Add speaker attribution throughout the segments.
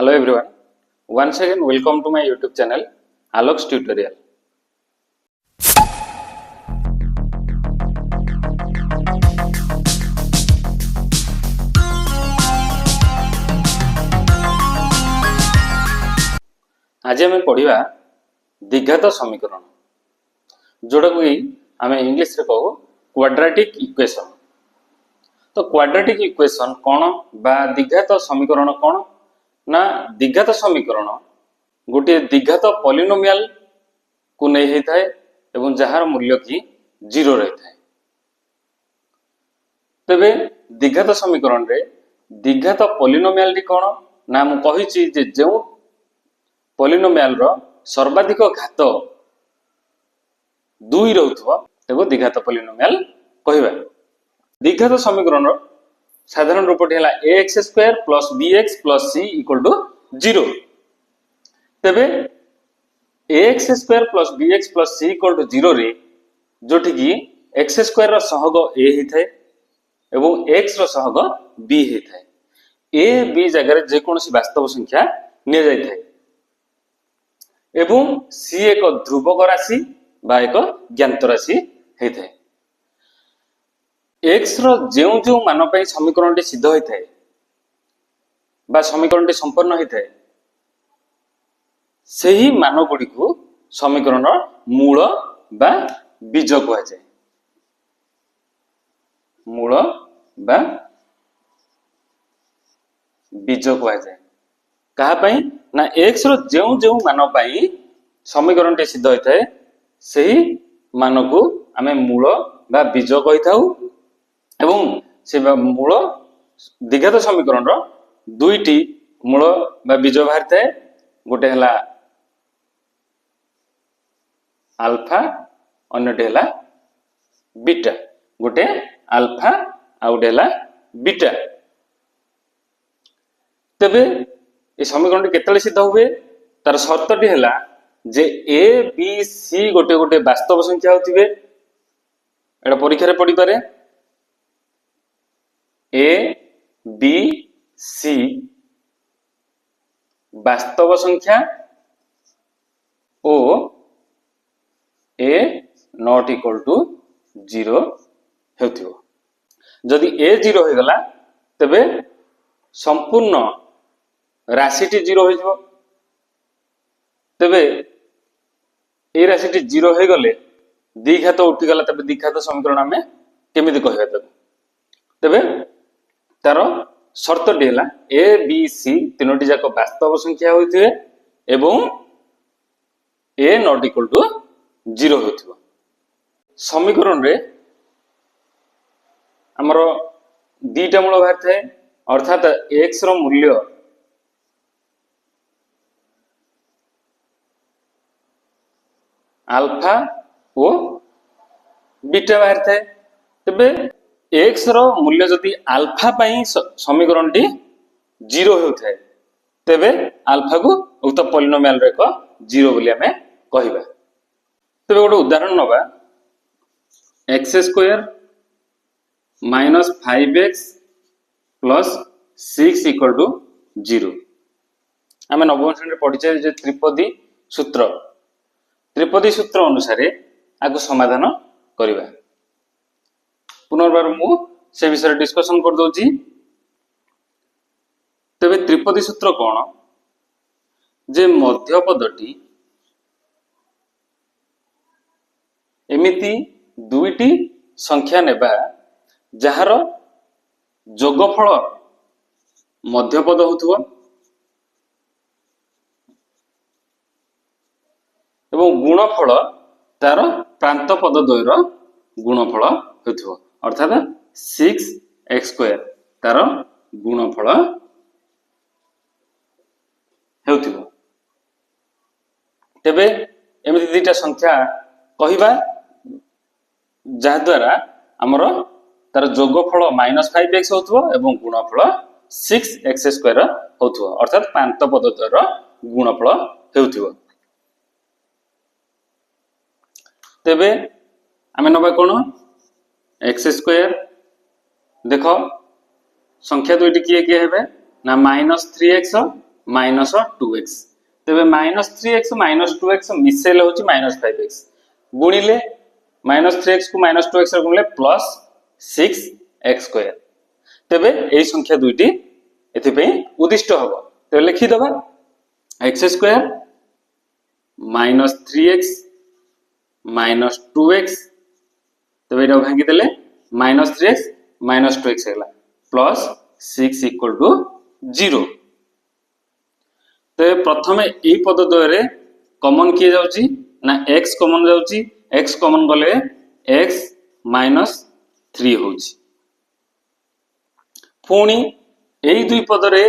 Speaker 1: Hello everyone. Once again welcome to my YouTube channel Alok's Tutorial. आज आम पढ़ा द्विघात समीकरण जोड़ा कि आम इंग्लिश रे कहू क्वाड्रेटिक इक्वेशन। तो क्वाड्रेटिक इक्वेशन कौन बा द्विघात समीकरण कौन ना द्विघात समीकरण गोटे द्विघात पॉलिनोमियल को नहीं होता है एवं जार मूल्य की जीरो रहता है। तेबे द्विघात समीकरण रे द्विघात पॉलिनोमियल टी कौन ना मु कहिछि जे जो पॉलिनोमियल रो सर्वाधिक घात 2 रहउथबो तेबो द्विघात पॉलिनोमियल कहिबा। द्विघात समीकरण रो साधारण रूपटी है ax square plus bx plus c equal to 0। तेबे ax square plus bx plus c equal to 0 रे जोठी की x स्क्वायर रो सहग a हिथाय एवं x row सहग b हिथाय। a b जगह रे जे कोनोसी वास्तव संख्या ने जाय थाय एवं c एक ध्रुवक राशि बा एक ज्ञात राशि हेथाय। x रो जेउ जेउ मान पई समीकरण टी सिद्ध होई थाए बा समीकरण टी संपन्न होई थाए सेही मान गुडी को समीकरण मूल बा बीज कहा जाए। मूल बा बीज कहा जाए कहा पई ना x रो जेउ जेउ मान पई समीकरण टी सिद्ध होई थाए सेही मान को आमे मूल बा बीज कहि थाउ एवं से मूल द्विघात समीकरण रो दुईटी मूल बा बीज बाहर थाए गोटे हला अल्फा अन्यटे हला बीटा। गोटे अल्फा आ गोटे हला बीटा। तबे ए समीकरण केतले सिद्ध हुए तार शर्तटी हला जे ए बी सी गोटे गोटे वास्तव संख्या होथिबे। एटा परीक्षा रे पड़ी पारे ए बी सी वास्तव संख्या ओ ए नॉट इक्वल टू 0 हेउथिबो। जदि ए 0 हो गला तबे संपूर्ण राशिटी 0 हो जिवो। तबे ए राशिटी 0 हो गले द्विघात उठी गला तबे द्विघात समीकरण हमें केमिति कहबा तब तबे तार शर्त डेला ए बी सी तीनोटी जाक वास्तव संख्या होइथिबे एवं ए नॉट इक्वल टू 0 होइथिबो। समीकरण रे हमरो दीटा मूल बाहर थाए अर्थात x रो मूल्य अल्फा ओ बीटा बाहर थाए। तबे x रो मूल्य जदि अल्फा पई समीकरण टी 0 होथाय तबे अल्फा को उक्त पॉलिनोमियल रे को 0 बोली हमें कहिबा। तबे गोटे उदाहरण नबा x square minus 5x plus 6 equal to 0। आमे नवम श्रेणी रे पढिछे जे त्रिपदी सूत्र अनुसार आगु समाधान करिबा। पुनर्बार मु से विषय डिस्कशन कर दोची। तबे त्रिपदी सूत्र कौन जे मध्यपदटी एमिति दुईटी संख्या नेबा जहार जोगफल मध्यपद होथुवा एवं गुणफल तार प्रांत पद द्वयर गुणफल होथुवा अर्थात 6x स्क्वायर तार गुणफल हेउथिबो। तेबे एमिति दुईटा संख्या कहिबा जहा द्वारा हमर तार जोगफल -5x होथुबो एवं गुणफल 6x स्क्वायर होथुबो अर्थात प्रांत पद द्वयर गुणफल हेउथिबो। तेबे आमे नबा कोन x स्क्वायर देख संख्या दुईटी किए किए हेबे ना -3x माइनस 2x तेबे माइनस 3x माइनस 2x मिसेल होची माइनस 5x गुणिले माइनस 3x को माइनस 2x रे गुणिले प्लस 6x स्क्वायर तेबे एई संख्या दुईटी एथि पे उदिष्ट हबो तेबे लिखि दबा x square minus 3x minus 2x तेबे एटा भांगी देले माइनस 3x माइनस 2x हैला प्लस 6 इक्वल टू 0 तेबे प्रथमे एई पद द्वय कॉमन किए जाउची ना x कॉमन जाउची x कॉमन गले x माइनस 3 होची पुणी एई दुई पद रे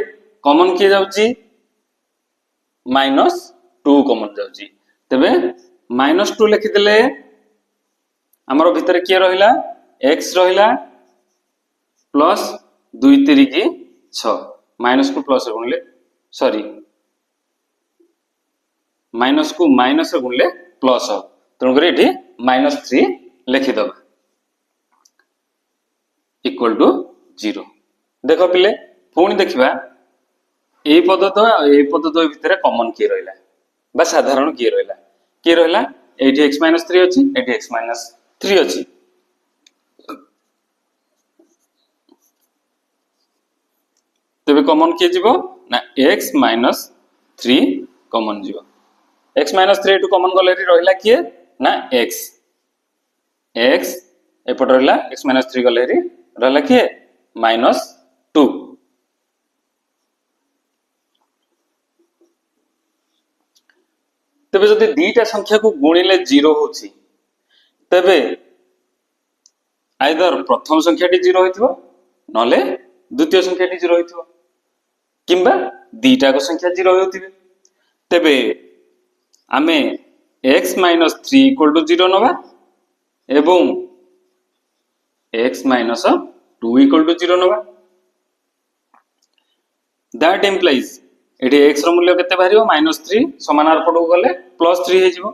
Speaker 1: कॉमन किए जाउची माइनस 2 कॉमन जाउची तेबे माइनस 2 लिखि देले हमरो भितर के रहिला x रहिला प्लस 2 3 की 6 माइनस को प्लस रे गुणले सॉरी माइनस को माइनस रे गुणले प्लस हो तण करे एठी माइनस 3 लिखि दबा इक्वल टू 0 देखो पिले पुणी देखिबा ए पद तो भितर कॉमन के रहिला बा साधारण के रहिला एठी x - 3 अछि एठी x - 3 अछि तेबे कॉमन के जीवो ना x - 3 कॉमन जीवो x - 3 एटू कॉमन गले रहिला किए ना x एपट रहिला x - 3 गले रहिला किए -2 तेबे जदि दीटा संख्या को गुणिले 0 होची तेबे आइदर प्रथम संख्याटी 0 होइथिबो नले द्वितीय संख्याटी 0 होइथिबो किंबा दीटा को संख्या 0 होइथिबे तेबे आमे x - 3 = 0 नबा एवं x - 2 = 0 नबा दैट इंप्लाइज एठी x रो मूल्य केते बाहिरियो -3 समानार पडो गले +3 हे जिवो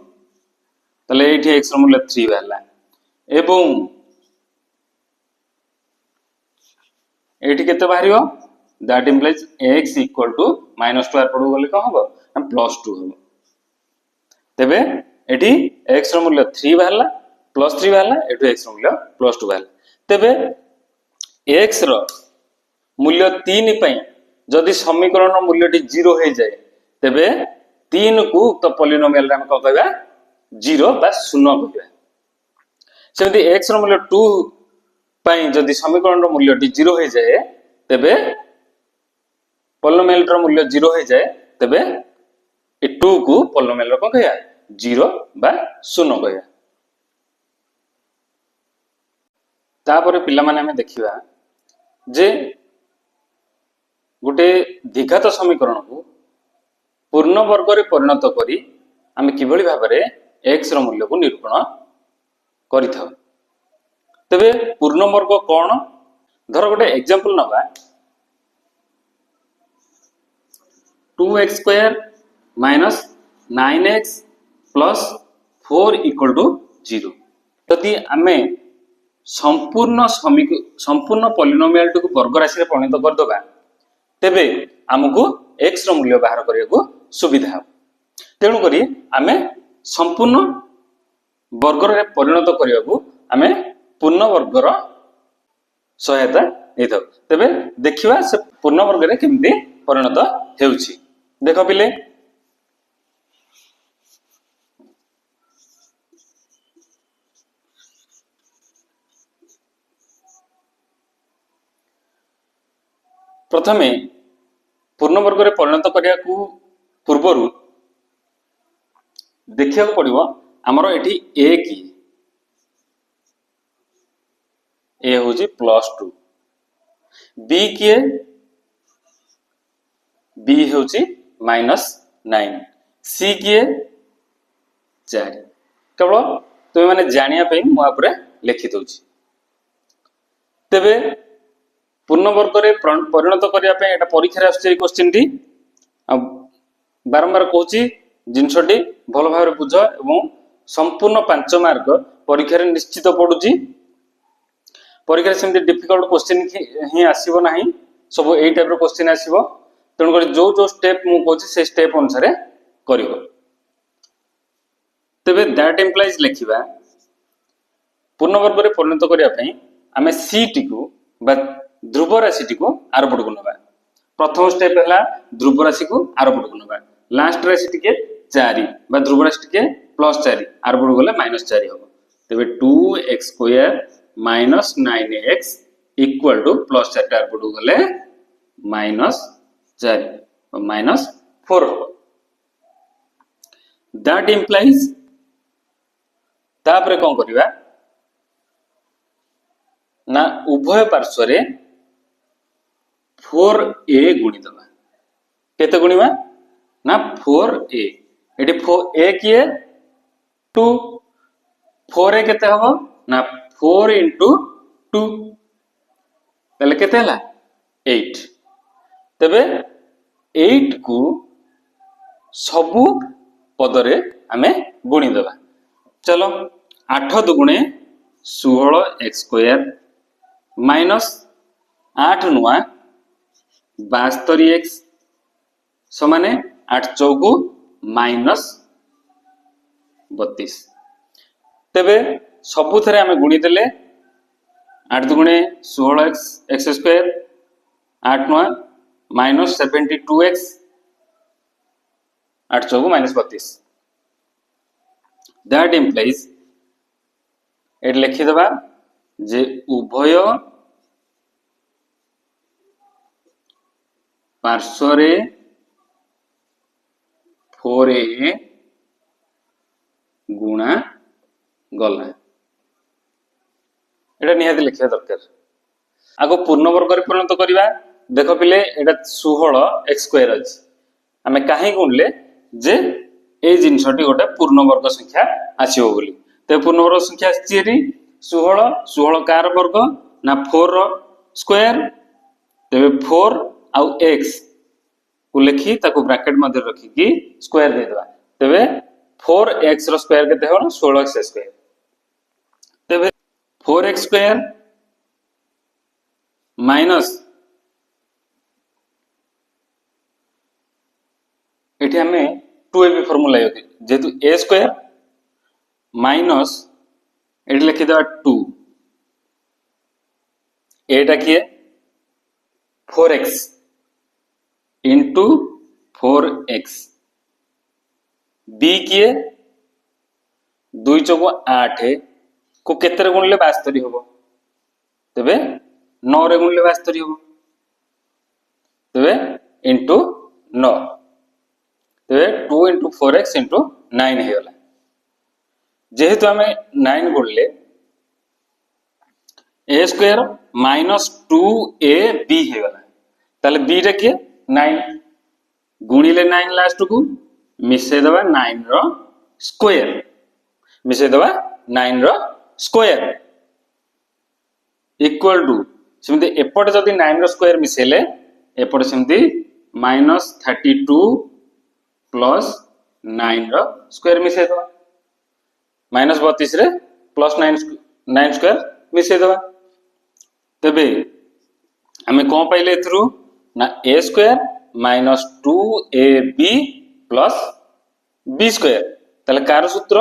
Speaker 1: तले एठी x रो मूल्य 3 बाहला एवं एठी केते बाहिरियो दैट इंप्लाइज x = -2 आर पडो गले का हबो हम +2 हबो तेबे एठी x रो मूल्य 3 बाहला +3 बाहला एठी x रो मूल्य +2 बाहला तेबे x रो मूल्य 3 पई जदि समीकरण मूल्यटी 0 हो जाए तेबे 3 को तो पॉलिनोमियल रे हम कहबा 0 बा 0 कहबा सेमति x रो मूल्य 2 पई जदि समीकरण रो मूल्यटी 0 हो जाए तेबे पॉलिनोमियल रो मूल्य 0 हो जाए तेबे ए 2 को पॉलिनोमियल रो कहबा 0 बा 0 कहबा तापर पिला माने हम देखिबा जे गोटे द्विघात समीकरण को पूर्ण वर्ग रे परिणत करी आमे किभली भाबरे x रो मूल्य को निरूपण करिथाउ तबे पूर्ण वर्ग कोन धर गोटे एग्जांपल नबा 2x square minus 9x plus 4 = 0 यदि आमे संपूर्ण पॉलिनोमियल को वर्ग राशि रे परिणत कर दबा तेबे हमकु x रो मूल्य बाहर करिया को सुविधा हो तेणु करी आमे संपूर्ण वर्ग रे परिणत करिया को आमे पूर्ण वर्ग रो सहायता हेतौ तेबे देखिबा से पूर्ण वर्ग रे केमती परिणत हेउची देखो पिले प्रथमे पूर्ण वर्ग रे परिणत करिया को पूर्वरु देखिया पड़िबो हमरो एठी a की a होजी +2 b की b होजी -9 c की 4 केवल तुम माने जानिया पे मु आपरे लिखि दोची तेबे पूर्ण वर्ग रे परिणत करिया पे एटा परीक्षा रे आछे क्वेश्चन टी बारंबार कहूची जिनसटी भल भाव बुझ एवं संपूर्ण 5 मार्क परीक्षा रे निश्चित पडुची परीक्षा रे सेमती डिफिकल्ट क्वेश्चन ही आसीबो नाही सब एई टाइप रो क्वेश्चन आसीबो तेणुक जो स्टेप मु कहूँ से स्टेप अनुसार कर तेबे दैट इम्प्लाइज लिखा पूर्ण वर्ग में परिणत करने आम सी टी को ध्रुव राशि टी को आरपट को ना प्रथम स्टेप है ध्रुव राशि को आरपट को ना लास्ट राशि टी 4 ध्रुव राशि टी +4 आरपट गले -4 हम तेरे 2x² -9x इक्वल टू +4 आरपट गले -4 -4 हम दैट इम्प्लाइज तापर कौन करवा ना उभय पार्श्व 4a गुणी दबा केते गुणीवा ना 4a एटी 4a किए 2 4a केते हबो ना 4 into 2 तले केते हला 8 तबे 8 को सबु पदरे आमे गुणी दबा चलो 8 दुगुणे 16x² -8 नुआ 72x समाने 8 चौकु -32 तेबे सबु थरे आमे गुणी देले 8 दुगुणे 16x² 8 नुआ -72x 8 चौकु -32 दैट इम्प्लाइज एट लिखिदबा जे उभय पार्श्व 4a गुणा गला एटा निहाती लिखा दरकार आगो पूर्ण वर्ग रे परिणत करबा देख पिले एटा 16x² अछि आमे काहे गुणले जे ए जिनसटी गोटे पूर्ण वर्ग संख्या आसीबो बोली ते पूर्ण वर्ग संख्या आछि 16 कार वर्ग ना 4 रो स्क्वायर तेबे 4 आउ x को लिखि ताको ब्रैकेट मध्ये रखि कि स्क्वायर दे दबा तेबे 4x रो स्क्वायर केते हो 16x² तेबे 4x² माइनस एठी हमें 2ab फार्मूला होती जेतु a² माइनस एठी लिखि दबा 2 एटा किए 4x into 4x b किए 2 चौको 8 को केतरे गुणले 72 होबो तबे 9 रे गुणले 72 होबो तबे into 9 तबे 2 into 4x into 9 हे गला जेहेतु हमें 9 गुणले a² -2ab हे गला ताले b रे के 9 गुणिले 9 लास्ट को मिसे दबा 9 रो स्क्वायर मिसे दबा 9 रो स्क्वायर इक्वल टू सेमते एपट जदी 9 रो स्क्वायर मिसेले एपट सेमते -32 प्लस 9 रो स्क्वायर मिसे दबा -32 रे प्लस 9 स्क्वायर मिसे दबा तबे हमें कोन पाइले एथरु ना a² -2ab प्लस b² तले कार सूत्र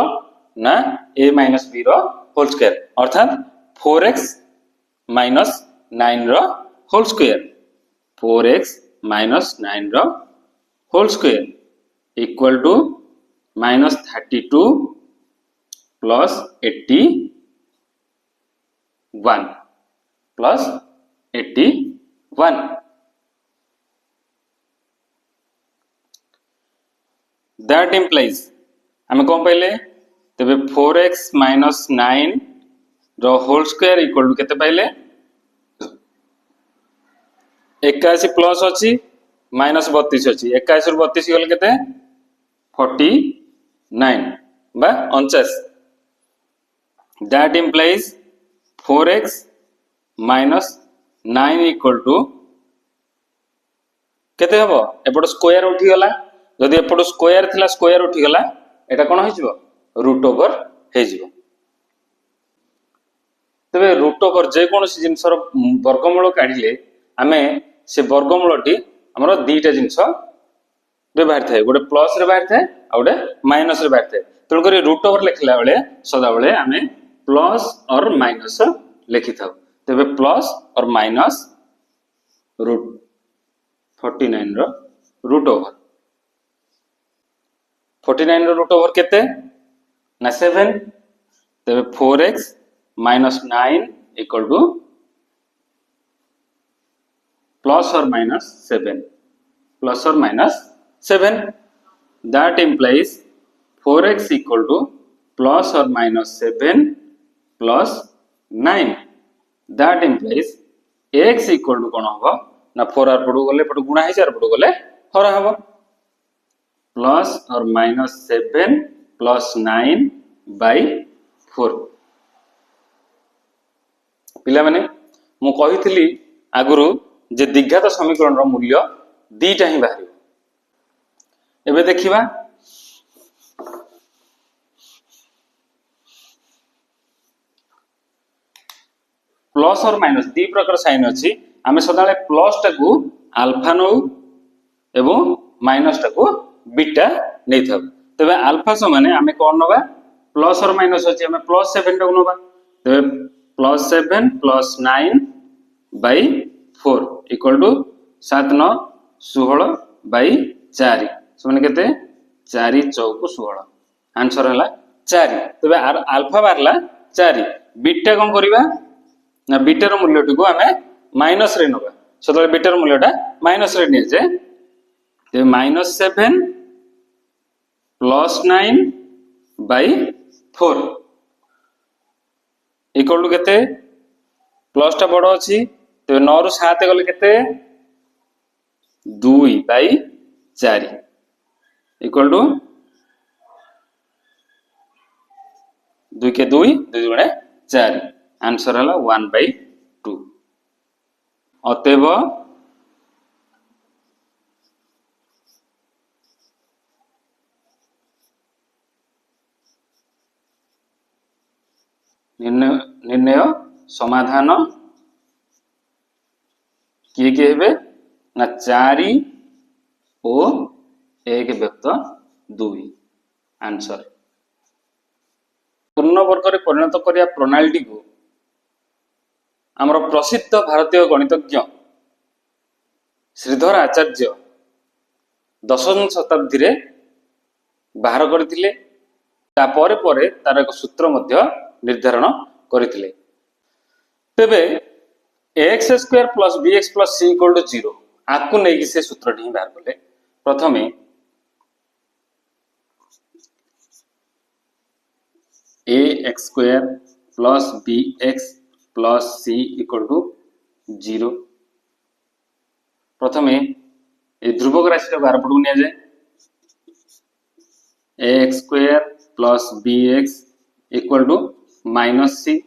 Speaker 1: ना a - b रो होल स्क्वायर अर्थात 4x - 9 रो होल स्क्वायर 4x - 9 रो whole square equal to -32 plus 81 plus 81 that implies हमें कौन पाइले तबे 4x - 9 रो होल स्क्वायर इक्वल टू केते पाइले 81 प्लस अछि -32 अछि 81 रु 32 गले केते 49 बा 49 that implies 4x - 9 equal to केते हबो एपट स्क्वायर उठी गला जदि एपट स्क्वायर थिला स्क्वायर उठी गला एटा कोन होई जिवो रूट ओवर हे जिवो तबे रूट ओवर जे कोनोसी जिंसर वर्गमूल काढिले आमे से वर्गमूलटी हमरो दीटा जिंस रे बाहर थाए गोटे प्लस रे बाहर थाए आ गोटे माइनस रे बाहर थाए तेणु करी रूट ओवर लिखला बेले सदा बेले आमे प्लस और माइनस लिखि थाउ तेबे प्लस और माइनस रूट 49 रो रूट ओवर 49 रो रूट ओवर केते ना 7 तेबे 4x minus 9 equal to plus or minus 7 plus or minus 7 that implies 4x equal to plus or minus 7 plus 9 that implies x equal to कोन होबो ना 4 are पडु गले पडु गुणा है 4 पडु गले हरा होबो plus or minus 7 plus 9 by 4 पिला माने मु कहिथिली आगुरु जे द्विघात समीकरण रो मूल्य दीटा ही बाहरियो एबे देखिबा प्लस और माइनस दी प्रकार साइन अछि आमे सदाले प्लस टाकू अल्फा नो एवं माइनस टाकू बीटा नै थाउ तबे अल्फा समान आमे कोन नबा प्लस और माइनस अछि आमे प्लस 7 टाकू नबा तबे plus 7 plus 9 by 4 equal to 7 9 16 by 4 समान केते 4 चौक 16 आंसर हला 4 तबे अल्फा बारला 4 बीटा कोन करबा ना बीटा रो मूल्य टको हमें माइनस रे नबा सतले बीटा रो मूल्यटा माइनस रे ने जे ते -7 + 9 by 4 इक्वल टू केते प्लस टा बड़ अछि ते 9 रु 7 गले केते 2 by 4 इक्वल टू 2 के 2 2 गुणे 4 आंसर हला 1 by 2 अतएव निर्णय समाधान किए किए हेबे ना 4 और 1 व्यक्त 2 आंसर पूर्ण वर्ग रे परिणत करिया प्रणाली को हमर प्रसिद्ध भारतीय गणितज्ञ श्रीधर आचार्य 10वीं शताब्दी रे बाहर करथिले ता परे परे तार एक सूत्र मध्य निर्धारण करथिले तबे ax square plus bx plus c equal to 0 आकु नै कि से सूत्र ढी बाहर करले प्रथमे ax square plus bx plus c equal to 0 प्रथमे ए ध्रुवक राशि का बाहर पडु ने जाय ax square plus bx equal to minus c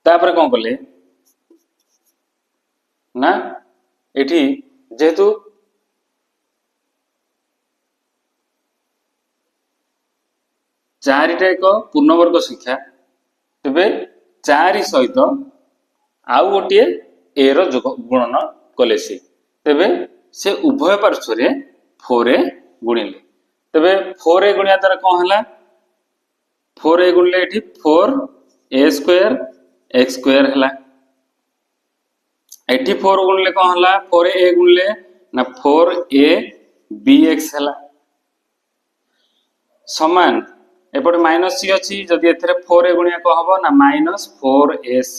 Speaker 1: तापर कोन करले ना एठी जेतु चारिटा एक पूर्ण वर्ग संख्या तबे 4 सहित आउ गोटे a रो गुणन कले तबे से उभय पार्श्व रे 4 गुणिले तबे 4 गुणिया तार कोन हला 4 गुणले एठी 4a स्क्वायर x स्क्वायर हला एठी 4 गुणले कोन हला 4a गुणले ना 4a bx हला समान एपटे माइनस c अछि जदि एथरे 4a गुणिया को हबो ना -4ac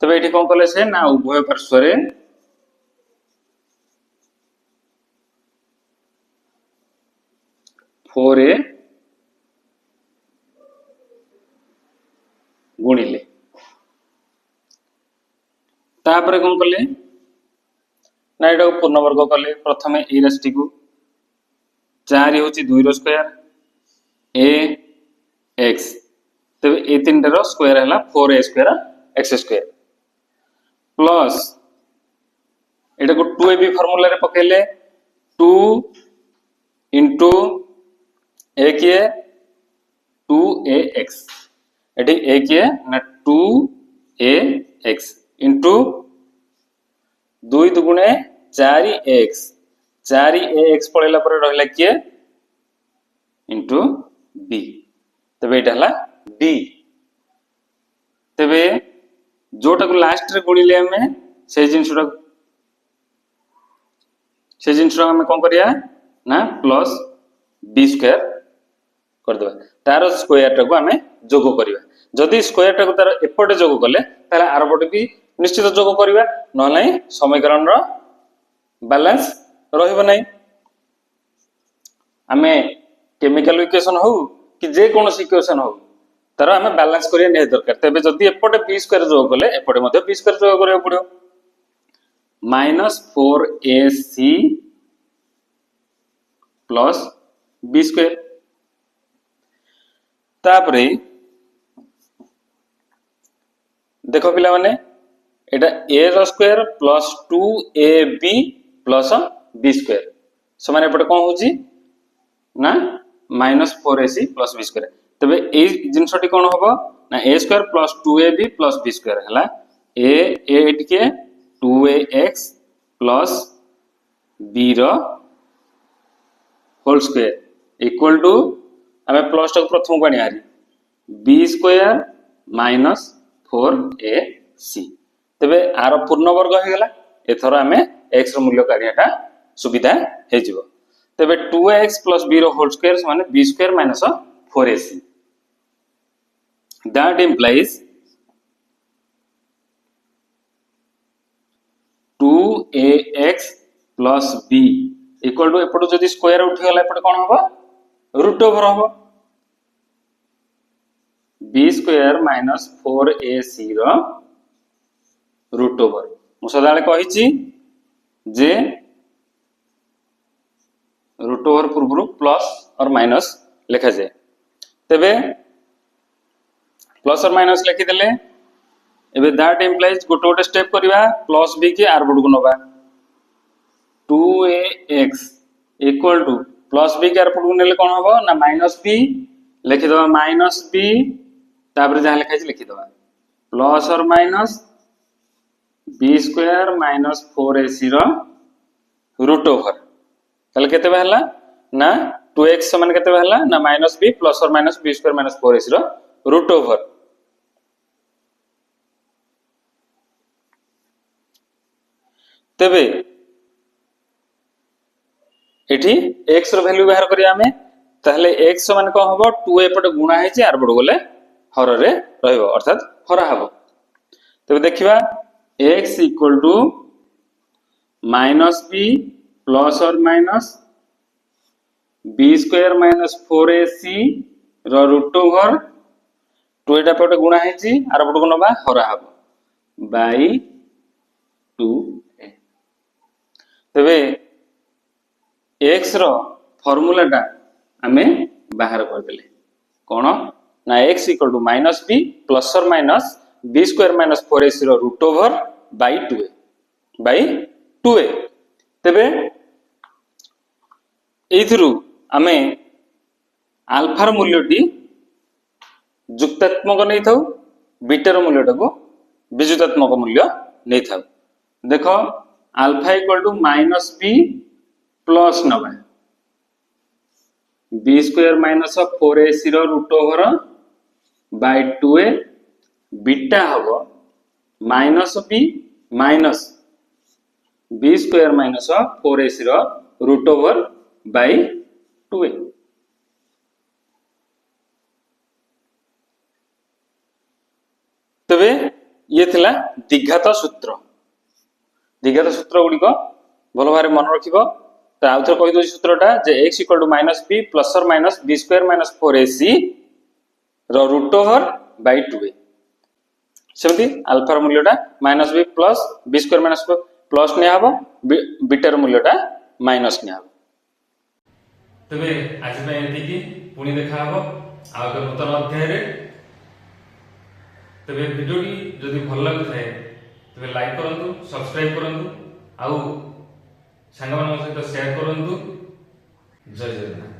Speaker 1: तबे एठी कोन कले से ना उभय पार्श्व रे फोर ए गुणिले तापर कोन कले ना एटा पूर्ण वर्ग कले प्रथमे ए राशि को 4 होची 2 रो स्क्वायर a x तबे ए तीन रो स्क्वायर हला 4a square x square plus iota को 2ab फार्मूला रे पकेले 2 into a किए 2ax एटी a किए ना 2ax into 2 दुगुणे 4x 4ax पळेला पर रहला किए इंटू b तबे एटा हला d तबे जोटा को लास्ट रे गुणिले हमें से जिनसुरा हमें कौन करिया ना प्लस b स्क्वायर कर देबा तार स्क्वायर टाको हमें जोग करिया जदि स्क्वायर टाको तार एपटे जोग कले ताले आर पटे भी निश्चित जोग करिया न नै समीकरण रो बैलेंस रहइबो नै हमें केमिकल इक्वेशन हो कि जे कोनोस इक्वेशन हो तार हमें बैलेंस करिया नै दरकार तबे जदि एपटे b स्क्वायर जोग कले एपटे मध्ये b स्क्वायर जोग करिया पड़ियो -4ac प्लस b स्क्वायर तापरे देखो पिला माने एटा a रो square plus 2ab plus b square समान एपटे कोन होची ना -4ac प्लस b स्क्वायर तबे ए जिंसटी कोन होबो ना a square plus 2ab plus b square हला a एटके 2ax प्लस b रो होल स्क्वायर इक्वल टू हमें प्लस तक प्रथम को आनी b स्क्वायर माइनस 4ac तबे आर पूर्ण वर्ग हो गला एथरा हमें x रो मूल्य काढियाटा सुविधा हे जिवो तबे 2x + b रो होल स्क्वायर माने b square minus 4ac that implies 2ax + b equal to एपटो जदी स्क्वायर उठी गला एपटे कोन होबो रूट ओवर होबो b स्क्वायर माइनस 4ac रो रूट ओवर मु सदाले कहिची जे रूट ओवर पूर्व प्लस और माइनस लिखा जाए तबे प्लस और माइनस लिखि देले एबे दैट इंप्लाइज गोटे गोटे स्टेप करबा प्लस b के आर बड को नबा 2ax equal two plus b के आर बड को नेले कोन होबो ना माइनस b लिखि दबा माइनस b तापर जहां लिखा छै लिखि दबा प्लस और minus b square minus 4ac रो रूट ओवर तले केते बहला ना 2x समान केते बहला ना माइनस b प्लस और minus b square minus 4ac रो रूट ओवर तबे एठी x रो वैल्यू बाहर करिया हमें ताहले x समान को हबो 2 एपटे गुणा है जे आर बड गले हर रे रहइबो अर्थात हरा हबो तबे देखिबा x equal to minus b plus और minus b square minus 4ac रो रूट ओवर 2 एटा पटे गुणा है जी आर पटे को नबा हरा हबो बाय 2a तबे x रो फार्मूला टा हमें बाहर कर देले कोन ना x equal to minus b plus और minus b square minus 4ac रो रूट ओवर बाय 2a तबे एथरु हमें अल्फा रो मूल्यटी जुक्तात्मक नै थाउ बीटा रो मूल्यटा को विजुतात्मक मूल्य नै थाउ देखो alpha equal to minus b plus नबा b स्क्वायर माइनस 4ac रो root over by 2a beta हबो minus b minus b square minus 4ac रो रूट ओवर बाय 2a तबे ये थिला द्विघात सूत्र गुडी को भलो भारे मन रखिबो त आउथर कहि दो सूत्रटा जे x = -b प्लस और minus b square minus 4ac रो रूट ओवर बाय 2a सेमती अल्फा रो मूल्यटा -b plus b square minus plus ने हबो बीटा रो मूल्यटा माइनस ने हबो तबे आज में एति की पुनी देखा हबो आ नूतन अध्याय रे तबे वीडियो की जदि भल लागु थाए तबे लाइक करंतु सब्सक्राइब करंतु आउ सांग मान सहित शेयर करंतु जय जगन्नाथ।